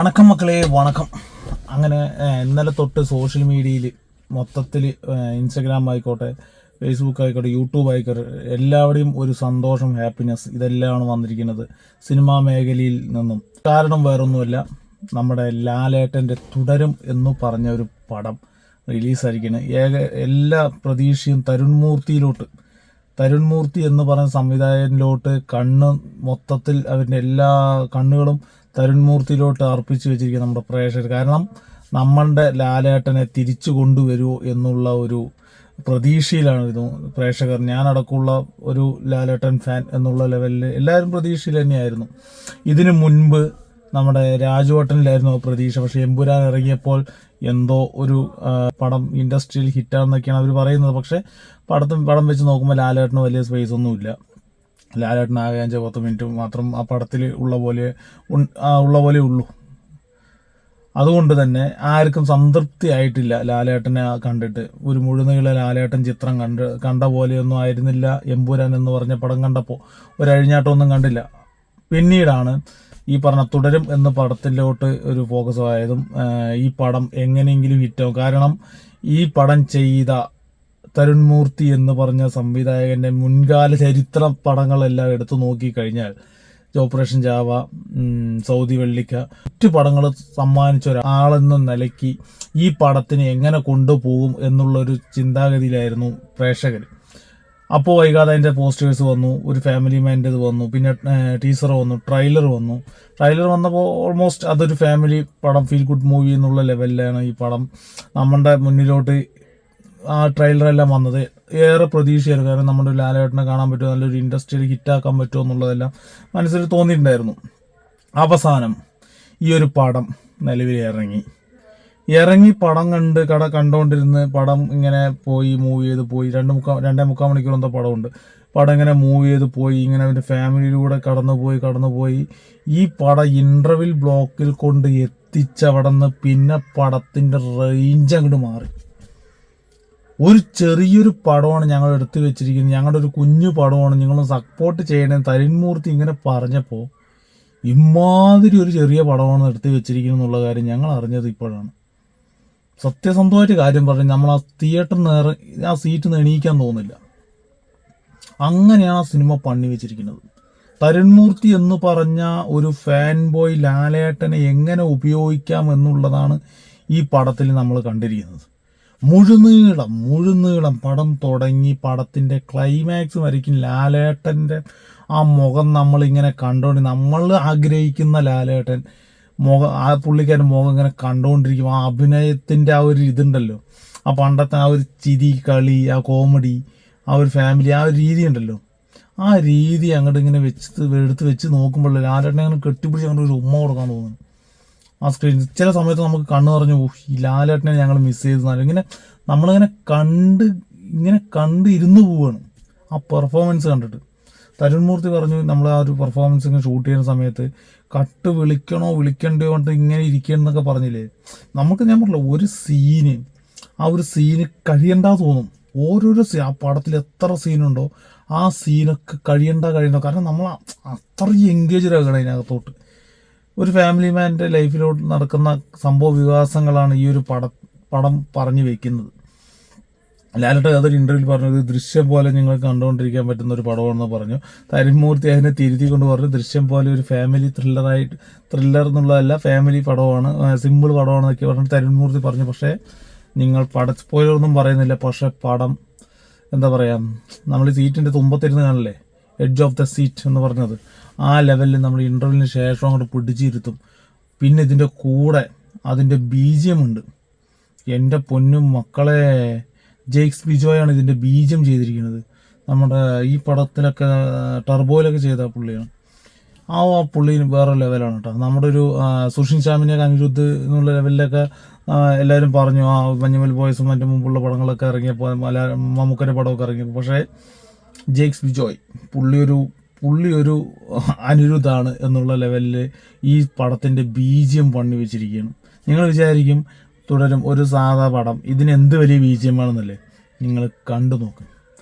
വണക്കം മക്കളെ, വണക്കം. അങ്ങനെ ഇന്നലെ തൊട്ട് സോഷ്യൽ മീഡിയയിൽ മൊത്തത്തിൽ ഇൻസ്റ്റഗ്രാം ആയിക്കോട്ടെ, ഫേസ്ബുക്ക് ആയിക്കോട്ടെ, യൂട്യൂബ് ആയിക്കോട്ടെ, എല്ലാവരുടെയും ഒരു സന്തോഷം, ഹാപ്പിനെസ് ഇതെല്ലാമാണ് വന്നിരിക്കുന്നത് സിനിമാ മേഖലയിൽ നിന്നും. കാരണം വേറൊന്നുമല്ല, നമ്മുടെ ലാലേട്ടൻ്റെ തുടരും എന്ന് പറഞ്ഞ ഒരു പടം റിലീസായിരിക്കുന്നത്. എല്ലാ പ്രതീക്ഷയും തരുൺ മൂർത്തി എന്ന് പറയുന്ന സംവിധായകനിലോട്ട് മൊത്തത്തിൽ അവരുടെ എല്ലാ കണ്ണുകളും തരുൺ മൂർത്തിയിലോട്ട് അർപ്പിച്ചു വെച്ചിരിക്കുക നമ്മുടെ പ്രേക്ഷകർ. കാരണം നമ്മളുടെ ലാലേട്ടനെ തിരിച്ചു കൊണ്ടുവരുമോ എന്നുള്ള ഒരു പ്രതീക്ഷയിലാണ് ഇത് പ്രേക്ഷകർ. ഞാനടക്കമുള്ള ഒരു ലാലേട്ടൻ ഫാൻ എന്നുള്ള ലെവലിൽ എല്ലാവരും പ്രതീക്ഷയിൽ തന്നെയായിരുന്നു. ഇതിനു മുൻപ് നമ്മുടെ രാജുവേട്ടനിലായിരുന്നു പ്രതീക്ഷ. പക്ഷെ എമ്പുരാൻ ഇറങ്ങിയപ്പോൾ എന്തോ ഒരു പടം ഇൻഡസ്ട്രിയിൽ ഹിറ്റാണെന്നൊക്കെയാണ് അവർ പറയുന്നത്. പക്ഷെ പടം വെച്ച് നോക്കുമ്പോൾ ലാലേട്ടന് വലിയ സ്പേസ് ഒന്നുമില്ല. ലാലേട്ടൻ ആകെ 5-10 മിനിറ്റ് മാത്രം ആ പടത്തിൽ ഉള്ള പോലെ ഉള്ളൂ. അതുകൊണ്ട് തന്നെ ആർക്കും സംതൃപ്തി ആയിട്ടില്ല ലാലേട്ടനെ കണ്ടിട്ട്. ഒരു മുഴുനീള ലാലേട്ടൻ ചിത്രം കണ്ട പോലെയൊന്നും ആയിരുന്നില്ല എമ്പുരാൻ എന്ന് പറഞ്ഞ പടം കണ്ടപ്പോൾ. ഒരഴിഞ്ഞാട്ടമൊന്നും കണ്ടില്ല. പിന്നീടാണ് ഈ പറഞ്ഞ തുടരും എന്ന പടത്തിലോട്ട് ഒരു ഫോക്കസ് ആയതും ഈ പടം എങ്ങനെയെങ്കിലും ഹിറ്റാവും. കാരണം ഈ പടം ചെയ്ത തരുൺ മൂർത്തി എന്ന് പറഞ്ഞ സംവിധായകന്റെ മുൻകാല ചരിത്ര പടങ്ങളെല്ലാം എടുത്തു നോക്കിക്കഴിഞ്ഞാൽ ഓപ്പറേഷൻ ജാവ, സൗദി വെള്ളിക്ക, മറ്റു പടങ്ങൾ സമ്മാനിച്ച ഒരാളെന്ന നിലയ്ക്ക് ഈ പടത്തിന് എങ്ങനെ കൊണ്ടുപോകും എന്നുള്ളൊരു ചിന്താഗതിയിലായിരുന്നു പ്രേക്ഷകർ. അപ്പോൾ വൈകാതെ അതിൻ്റെ പോസ്റ്റേഴ്സ് വന്നു, ഒരു ഫാമിലി മാൻ്റേത് വന്നു, പിന്നെ ടീസർ വന്നു, ട്രെയിലർ വന്നപ്പോൾ ഓൾമോസ്റ്റ് അതൊരു ഫാമിലി പടം, ഫീൽ ഗുഡ് മൂവി എന്നുള്ള ലെവലിലാണ് ഈ പടം നമ്മുടെ മുന്നിലോട്ട് ആ ട്രെയിലറെല്ലാം വന്നത്. ഏറെ പ്രതീക്ഷയായിരുന്നു. കാരണം നമ്മുടെ ലാലേട്ടനെ കാണാൻ പറ്റുമോ, നല്ലൊരു ഇൻഡസ്ട്രിയിൽ ഹിറ്റാക്കാൻ പറ്റുമോ എന്നുള്ളതെല്ലാം മനസ്സിൽ തോന്നിയിട്ടുണ്ടായിരുന്നു. അവസാനം ഈ ഒരു പടം നിലവിൽ ഇറങ്ങി പടം കണ്ടുകൊണ്ടിരുന്ന് പടം ഇങ്ങനെ മൂവ് ചെയ്ത് പോയി 2.25 മണിക്കൂർ എന്തോ പടമുണ്ട്. പടം ഇങ്ങനെ മൂവ് ചെയ്ത് പോയി, ഇങ്ങനെ അവൻ്റെ ഫാമിലിയിലൂടെ കടന്നുപോയി ഈ പടം ഇൻ്റർവെൽ ബ്ലോക്കിൽ കൊണ്ട് എത്തിച്ചവിടെ നിന്ന് പിന്നെ പടത്തിൻ്റെ റേഞ്ച് അങ്ങോട്ട് മാറി. ഒരു ചെറിയൊരു പടമാണ് ഞങ്ങൾ എടുത്തു വെച്ചിരിക്കുന്നത്, ഞങ്ങളുടെ ഒരു കുഞ്ഞു പടമാണ്, നിങ്ങളൊന്ന് സപ്പോർട്ട് ചെയ്യണേ തരുൺ മൂർത്തി ഇങ്ങനെ പറഞ്ഞപ്പോൾ ഇമാതിരി ഒരു ചെറിയ പടമാണ് എടുത്തു വെച്ചിരിക്കുന്നത് എന്നുള്ള കാര്യം ഞങ്ങൾ അറിഞ്ഞത് ഇപ്പോഴാണ്. സത്യസന്ധമായിട്ട് കാര്യം പറഞ്ഞ് നമ്മൾ ആ തിയേറ്ററിൽ നിന്ന് ആ സീറ്റിൽ നിന്ന് എണീക്കാൻ തോന്നില്ല. അങ്ങനെയാണ് ആ സിനിമ പണി വെച്ചിരിക്കുന്നത്. തരുൺ മൂർത്തി എന്ന് പറഞ്ഞ ഒരു ഫാൻ ബോയ് ലാലേട്ടനെ എങ്ങനെ ഉപയോഗിക്കാം എന്നുള്ളതാണ് ഈ പടത്തിൽ നമ്മൾ കണ്ടിരിക്കുന്നത്. മുഴുനീളം പടം തുടങ്ങി പടത്തിൻ്റെ ക്ലൈമാക്സ് വരയ്ക്കും ലാലേട്ടൻ്റെ ആ മുഖം നമ്മളിങ്ങനെ കണ്ടുകൊണ്ട്, നമ്മൾ ആഗ്രഹിക്കുന്ന ലാലേട്ടൻ ആ പുള്ളിക്കാരൻ മുഖം ഇങ്ങനെ കണ്ടുകൊണ്ടിരിക്കും. ആ അഭിനയത്തിൻ്റെ ആ ഒരു ഇതുണ്ടല്ലോ, ആ പണ്ടത്തെ ആ ഒരു ചിരി, കളി, ആ കോമഡി, ആ ഒരു ഫാമിലി, ആ ഒരു രീതി ഉണ്ടല്ലോ, ആ രീതി അങ്ങോട്ട് ഇങ്ങനെ എടുത്ത് വെച്ച് നോക്കുമ്പോൾ ലാലേട്ടനെ അങ്ങനെ കെട്ടിപ്പിടിച്ച് അങ്ങോട്ട് ഒരു ഉമ്മ കൊടുക്കാൻ തോന്നുന്നു ആ സ്ക്രീനിൽ. ചില സമയത്ത് നമുക്ക് കണ്ണു പറഞ്ഞു ഈ ലാലേട്ടനെ ഞങ്ങൾ മിസ് ചെയ്തെന്നാലും ഇങ്ങനെ നമ്മളിങ്ങനെ കണ്ട് ഇരുന്ന് പോവുകയാണ് ആ പെർഫോമൻസ് കണ്ടിട്ട്. തരുൺ മൂർത്തി പറഞ്ഞു, നമ്മൾ ആ ഒരു പെർഫോമൻസ് ഇങ്ങനെ ഷൂട്ട് ചെയ്യുന്ന സമയത്ത് വിളിക്കണ്ടോ കൊണ്ട് ഇങ്ങനെ ഇരിക്കണമെന്നൊക്കെ പറഞ്ഞില്ലേ. നമുക്ക് ഞാൻ പറഞ്ഞില്ല, ഒരു സീന് കഴിയണ്ട തോന്നും. ഓരോരോ ആ പടത്തിൽ എത്ര സീനുണ്ടോ ആ സീനൊക്കെ കഴിയണ്ട. കാരണം നമ്മൾ അത്രയും എൻഗേജ്ഡ് ആകണം അതിനകത്തോട്ട്. ഒരു ഫാമിലി മാൻ്റെ ലൈഫിലോട്ട് നടക്കുന്ന സംഭവ വികാസങ്ങളാണ് ഈ ഒരു പടം പറഞ്ഞു വെക്കുന്നത്. ലാലേട്ടൻ അതൊരു ഇൻ്റർവ്യൂവിൽ പറഞ്ഞത് ദൃശ്യം പോലെ നിങ്ങൾക്ക് കണ്ടുകൊണ്ടിരിക്കാൻ പറ്റുന്ന ഒരു പടമാണെന്ന് പറഞ്ഞു. തരുൺ മൂർത്തി അതിനെ തിരുത്തിക്കൊണ്ട് പറഞ്ഞു ദൃശ്യം പോലെ ഒരു ഫാമിലി ത്രില്ലർ എന്നുള്ളതല്ല, ഫാമിലി പടമാണ്, സിമ്പിൾ പടമാണെന്നൊക്കെ പറഞ്ഞിട്ട് തരുൺ മൂർത്തി പറഞ്ഞു. പക്ഷേ നിങ്ങൾ സ്പോയിലറൊന്നും പറയുന്നില്ല. പക്ഷേ പടം എന്താ പറയുക, നമ്മൾ ഈ സീറ്റിൻ്റെ തുമ്പത്തിരുന്ന് കാണില്ലേ, എഡ്ജ് ഓഫ് ദ സീറ്റ് എന്ന് പറഞ്ഞത്, ആ ലെവലിൽ നമ്മൾ ഇൻ്റർവ്യൂവിന് ശേഷം അങ്ങോട്ട് പിടിച്ചിരുത്തും. പിന്നെ ഇതിൻ്റെ കൂടെ അതിൻ്റെ BGM ഉണ്ട്. എൻ്റെ പൊന്നും മക്കളെ, ജെയ്ക്സ് ബിജോയാണ് ഇതിൻ്റെ BGM ചെയ്തിരിക്കുന്നത്. നമ്മുടെ ഈ പടത്തിലൊക്കെ ടർബോയിലൊക്കെ ചെയ്ത പുള്ളിയാണ്. ആ പുള്ളി വേറെ ലെവലാണ് കേട്ടോ. നമ്മുടെ ഒരു സുഷിൻ ശ്യാമിനെയൊക്കെ അനിരുദ്ധ് എന്നുള്ള ലെവലിലൊക്കെ എല്ലാവരും പറഞ്ഞു. ആ മഞ്ഞുമൽ ബോയ്സും മറ്റു മുമ്പുള്ള പടങ്ങളൊക്കെ ഇറങ്ങിയപ്പോൾ, മമ്മൂക്കൻ്റെ പടമൊക്കെ ഇറങ്ങിയപ്പോൾ. പക്ഷേ ജെയ്ക്സ് ബിജോയ് പുള്ളി ഒരു അനിരുദ്ധാണ് എന്നുള്ള ലെവലിൽ ഈ പടത്തിൻ്റെ BGM പണി വെച്ചിരിക്കുകയാണ്. നിങ്ങൾ വിചാരിക്കും തുടരും ഒരു സാധാ പടം, ഇതിനെന്ത് വലിയ BGM ആണെന്നല്ലേ. നിങ്ങൾ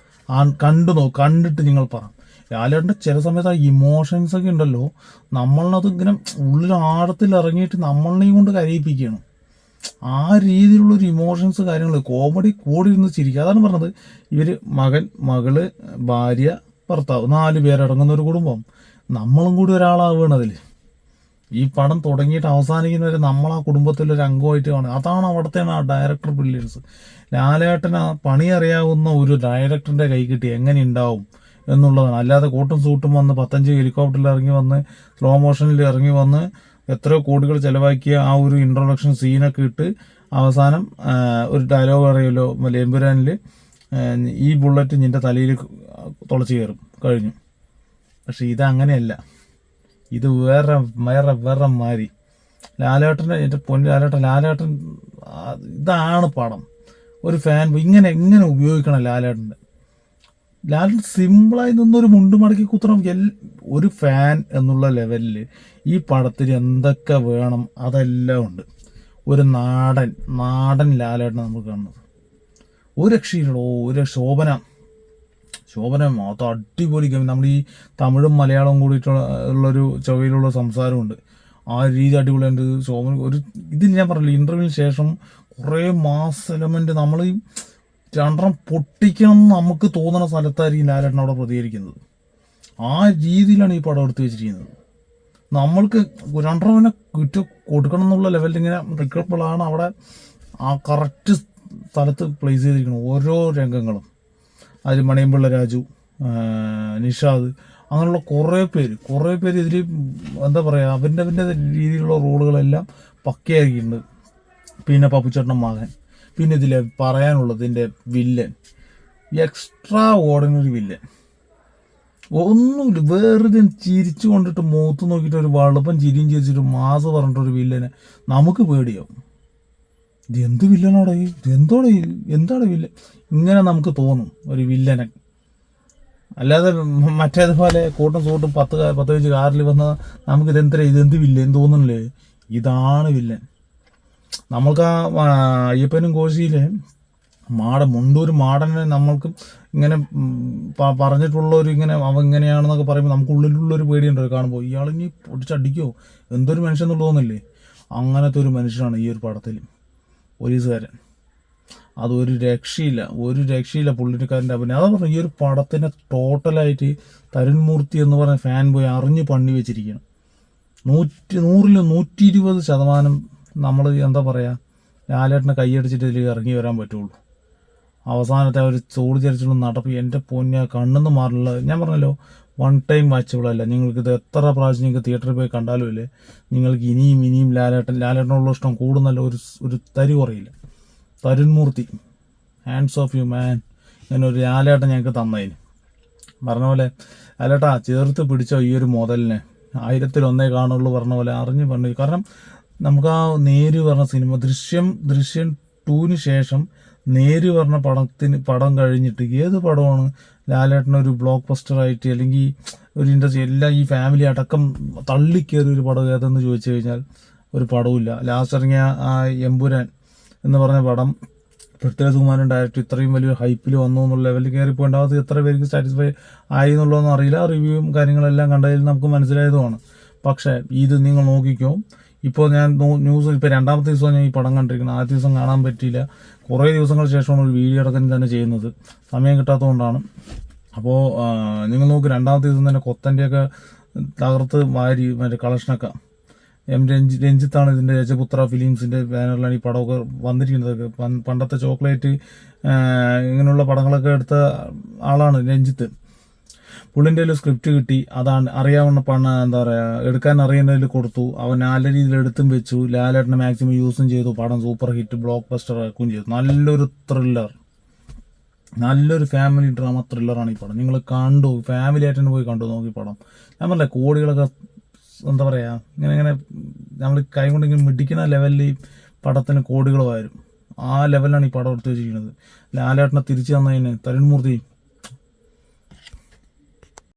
കണ്ടിട്ട് നിങ്ങൾ പറ. ലാലേട്ടൻ്റെ ചില സമയത്ത് ആ ഇമോഷൻസ് ഒക്കെ ഉണ്ടല്ലോ, നമ്മളത് ഇങ്ങനെ ഉള്ളിൽ ആഴത്തിൽ ഇറങ്ങിയിട്ട് നമ്മളെയും കൊണ്ട് കരയിപ്പിക്കുകയാണ്. ആ രീതിയിലുള്ളൊരു ഇമോഷൻസ് കാര്യങ്ങൾ, കോമഡി കൂടി ഇരുന്ന് ചിരിക്കുക. അതാണ് പറഞ്ഞത്, ഇവർ മകൻ, മകള്, ഭാര്യ, ഭർത്താവ്, 4 പേരടങ്ങുന്ന ഒരു കുടുംബം. നമ്മളും കൂടി ഒരാളാവുകയാണ് അതിൽ. ഈ പടം തുടങ്ങിയിട്ട് അവസാനിക്കുന്നവരെ നമ്മൾ ആ കുടുംബത്തിലൊരു അംഗമായിട്ട് കാണും. അതാണ് അവിടുത്തെ ആ ഡയറക്ടർ ബ്രില്യൻസ്. ലാലേട്ടന് പണി അറിയാവുന്ന ഒരു ഡയറക്ടറിൻ്റെ കൈ കിട്ടി എങ്ങനെ ഉണ്ടാവും എന്നുള്ളതാണ്. അല്ലാതെ കോട്ടും സൂട്ടും വന്ന് 15 ഹെലികോപ്റ്ററിൽ ഇറങ്ങി വന്ന് സ്ലോ മോഷനിൽ ഇറങ്ങി വന്ന് എത്രയോ കോടികൾ ചിലവാക്കിയ ആ ഒരു ഇൻട്രൊഡക്ഷൻ സീനൊക്കെ ഇട്ട് അവസാനം ഒരു ഡയലോഗ് അറിയുമല്ലോ എമ്പുരാനിൽ, ഈ ബുള്ളറ്റ് നിൻ്റെ തലയിൽ തുളച്ച് കയറും, കഴിഞ്ഞു. പക്ഷെ ഇതങ്ങനെയല്ല, ഇത് വേറെ വേറെ വേറെ മാറി. ലാലേട്ടൻ്റെ, എൻ്റെ പൊന്നു ലാലേട്ടൻ ഇതാണ് പടം. ഒരു ഫാൻ ഇങ്ങനെ ഉപയോഗിക്കണം ലാലേട്ടൻ്റെ. ലാലേട്ടൻ സിമ്പിളായി നിന്നൊരു മുണ്ട് മടക്കി കുത്തണം. ഒരു ഫാൻ എന്നുള്ള ലെവലിൽ ഈ പടത്തിൽ എന്തൊക്കെ വേണം അതെല്ലാം ഉണ്ട്. ഒരു നാടൻ ലാലേട്ടൻ നമുക്ക് കാണുന്നത്. ഒരു രക്ഷയില്ലടോ. ഒരു ശോഭന അത് അടിപൊളി ഗെയിം. നമ്മൾ ഈ തമിഴും മലയാളവും കൂടിയിട്ടുള്ളൊരു ചൊവ്വയിലുള്ള സംസാരമുണ്ട്. ആ രീതി അടിപൊളിയുണ്ട്. ശോഭന ഇതിന് ഞാൻ പറഞ്ഞില്ല, ഇൻ്റർവ്യൂവിന് ശേഷം കുറേ മാസ് എലമെൻറ്റ് നമ്മൾ ഈ രണ്ടെണ്ണം പൊട്ടിക്കണം എന്ന് നമുക്ക് തോന്നുന്ന സ്ഥലത്തായിരിക്കും ലാലേട്ടൻ അവിടെ പ്രതികരിക്കുന്നത്. ആ രീതിയിലാണ് ഈ പടം എടുത്ത് വെച്ചിരിക്കുന്നത്. നമ്മൾക്ക് രണ്ടെണ്ണനെ കൊടുക്കണം എന്നുള്ള ലെവലിൽ ഇങ്ങനെ റിക്കബിളാണ് അവിടെ ആ കറക്റ്റ് സ്ഥലത്ത് പ്ലേസ് ചെയ്തിരിക്കുന്നത് ഓരോ രംഗങ്ങളും. അതിൽ മണിയമ്പിള്ള രാജു, നിഷാദ്, അങ്ങനെയുള്ള കുറേ പേര് ഇതിൽ എന്താ പറയുക, അവൻ്റെ രീതിയിലുള്ള റോളുകളെല്ലാം പക്കയാക്കിയിട്ടുണ്ട്. പിന്നെ പപ്പുച്ചേട്ടൻ്റെ മകൻ, പിന്നെ ഇതിൽ പറയാനുള്ളത് ഇതിൻ്റെ വില്ലൻ, എക്സ്ട്രാ ഓർഡിനറി വില്ലൻ. ഒന്നുമില്ല, വെറുതെ ചിരിച്ചു കൊണ്ടിട്ട് മുഖത്ത് നോക്കിയിട്ട് ഒരു വളുപ്പം ചിരിയും ചിരിച്ചിട്ട് മാസ് പറഞ്ഞിട്ടൊരു വില്ലനെ നമുക്ക് പേടിയാവും. ഇതെന്ത് വില്ലനാടെ, എന്താണ് വില്ലൻ, ഇങ്ങനെ നമുക്ക് തോന്നും ഒരു വില്ലനെ. അല്ലാതെ മറ്റേതുപോലെ കൂട്ടും സൂട്ടും 10 കാറിൽ വന്ന നമുക്ക് ഇതെന്ത് വില്ലൻ തോന്നുന്നില്ലേ? ഇതാണ് വില്ലൻ. നമ്മൾക്ക് ആ അയ്യപ്പനും കോശിയിലെ മുണ്ടൂർ മാടനെ നമ്മൾക്ക് ഇങ്ങനെ പറഞ്ഞിട്ടുള്ളൊരു ഇങ്ങനെ അവൻ ഇങ്ങനെയാണെന്നൊക്കെ പറയുമ്പോൾ നമുക്ക് ഉള്ളിലുള്ളൊരു പേടിയുണ്ട് കാണുമ്പോൾ. ഇയാളിനി പൊടിച്ചടിക്കോ, എന്തൊരു മനുഷ്യൻ എന്നുള്ളത് തോന്നില്ലേ? അങ്ങനത്തെ ഒരു മനുഷ്യനാണ് ഈ ഒരു പടത്തിൽ പോലീസുകാരൻ. അതൊരു രക്ഷയില്ല പുള്ളിക്കാരൻ്റെ അഭിനയം. അതാ പറഞ്ഞു, ഈ ഒരു പടത്തിനെ ടോട്ടലായിട്ട് തരുൺമൂർത്തി എന്ന് പറഞ്ഞ ഫാൻ പോയി അറിഞ്ഞ് പണി വെച്ചിരിക്കണം. 100ൽ 120% നമ്മൾ എന്താ പറയുക, ലാലേട്ടനെ കൈയടിച്ചിട്ട് ഇതിൽ ഇറങ്ങി വരാൻ പറ്റുള്ളൂ. അവസാനത്തെ ഒരു ചോട് ചരിച്ചുള്ള നടപ്പ് എൻ്റെ പൊന്നെ കണ്ണെന്ന് മാറില്ല. ഞാൻ പറഞ്ഞല്ലോ, 1 ടൈം വാച്ചബിളല്ല. നിങ്ങൾക്കിത് എത്ര പ്രാവശ്യം നിങ്ങൾക്ക് തിയേറ്ററിൽ പോയി കണ്ടാലും ഇല്ലേ, നിങ്ങൾക്ക് ഇനിയും ലാലേട്ടനുള്ള ഇഷ്ടം കൂടുന്നല്ല, ഒരു തരി കുറയില്ല. Tharun Murthy, hands off you man. ഇങ്ങനെ ഒരു ലാലേട്ടൻ ഞങ്ങൾക്ക് തന്നതിന് പറഞ്ഞ പോലെ, ലാലേട്ടാ ചേർത്ത് പിടിച്ചോ ഈ ഒരു മുതലിനെ, 1000-1 കാണുള്ളൂ പറഞ്ഞ പോലെ അറിഞ്ഞ് പറഞ്ഞു. കാരണം നമുക്ക് ആ നേര് പറഞ്ഞ സിനിമ ദൃശ്യം 2-ന് ശേഷം നേര് പറഞ്ഞ പടം കഴിഞ്ഞിട്ട് ഏത് പടമാണ് ലാലേട്ടനൊരു ബ്ലോക്ക് ബസ്റ്ററായിട്ട് അല്ലെങ്കിൽ ഒരു ഇൻഡസ്ട്രി എല്ലാം ഈ ഫാമിലി അടക്കം തള്ളിക്കയറിയ ഒരു പടം ഏതെന്ന് ചോദിച്ചു കഴിഞ്ഞാൽ ഒരു പടവുമില്ല. ലാസ്റ്റ് ഇറങ്ങിയ ആ എമ്പുരാൻ എന്ന് പറഞ്ഞ പടം പൃഥ്വിരാജ് കുമാരൻ ഡയറക്ടർ ഇത്രയും വലിയ ഹൈപ്പിൽ വന്നു എന്നുള്ള ലെവലിൽ കയറിപ്പോയിണ്ടാവാത്ത എത്ര പേർക്ക് സാറ്റിസ്ഫൈ ആയി എന്നുള്ളതൊന്നും അറിയില്ല. റിവ്യൂവും കാര്യങ്ങളെല്ലാം കണ്ടതിൽ നമുക്ക് മനസ്സിലായതുമാണ്. പക്ഷേ ഇത് നിങ്ങൾ നോക്കിക്കോ, ഇപ്പോൾ ഞാൻ ന്യൂസ് ഇപ്പോൾ 2ാമത്തെ ദിവസമാണ് ഞാൻ ഈ പടം കണ്ടിരിക്കുന്നത്. ആദ്യ ദിവസം കാണാൻ പറ്റിയില്ല. കുറേ ദിവസങ്ങൾക്ക് ശേഷമാണ് ഒരു വീഡിയോ അടക്കം തന്നെ ചെയ്യുന്നത്, സമയം കിട്ടാത്തതുകൊണ്ടാണ്. അപ്പോൾ നിങ്ങൾ നോക്ക്, 2ാമത്തെ ദിവസം തന്നെ കൊത്തൻ്റെയൊക്കെ തകർത്ത് വാരി മറ്റേ കളക്ഷനൊക്കെ. രഞ്ജിത്താണ് ഇതിൻ്റെ രജപുത്ര ഫിലിംസിൻ്റെ ബാനറിലാണ് ഈ പടമൊക്കെ വന്നിരിക്കുന്നത്. പണ്ടത്തെ ചോക്ലേറ്റ് ഇങ്ങനെയുള്ള പടങ്ങളൊക്കെ എടുത്ത ആളാണ് രഞ്ജിത്ത്. പുള്ളിൻ്റെ ഒരു സ്ക്രിപ്റ്റ് കിട്ടി, അതാണ് അറിയാവുന്ന എന്താ പറയുക, എടുക്കാൻ അറിയുന്നതിൽ കൊടുത്തു. അവൻ നല്ല രീതിയിൽ എടുത്തും വെച്ചു. ലാലേട്ടനെ മാക്സിമം യൂസും ചെയ്തു. പടം സൂപ്പർ ഹിറ്റ് ബ്ലോക്ക് ബസ്റ്റർ ആക്കുകയും ചെയ്തു. നല്ലൊരു ത്രില്ലർ, നല്ലൊരു ഫാമിലി ഡ്രാമ ത്രില്ലറാണ് ഈ പടം. നിങ്ങൾ കണ്ടു, ഫാമിലി ആയിട്ട് പോയി കണ്ടു നോക്കി പടം. ഞാൻ പറഞ്ഞില്ല, കോടികളൊക്കെ എന്താ പറയുക, ഇങ്ങനെ നമ്മൾ കൈ കൊണ്ട് ഇങ്ങനെ മിടിക്കുന്ന ലെവലിൽ ഈ പടത്തിന് കോടികൾ വരും. ആ ലെവലിലാണ് ഈ പടം എടുത്ത് വെച്ചിരിക്കുന്നത്. ലാലേട്ടനെ തിരിച്ചു തന്നതിന് തരുൺമൂർത്തി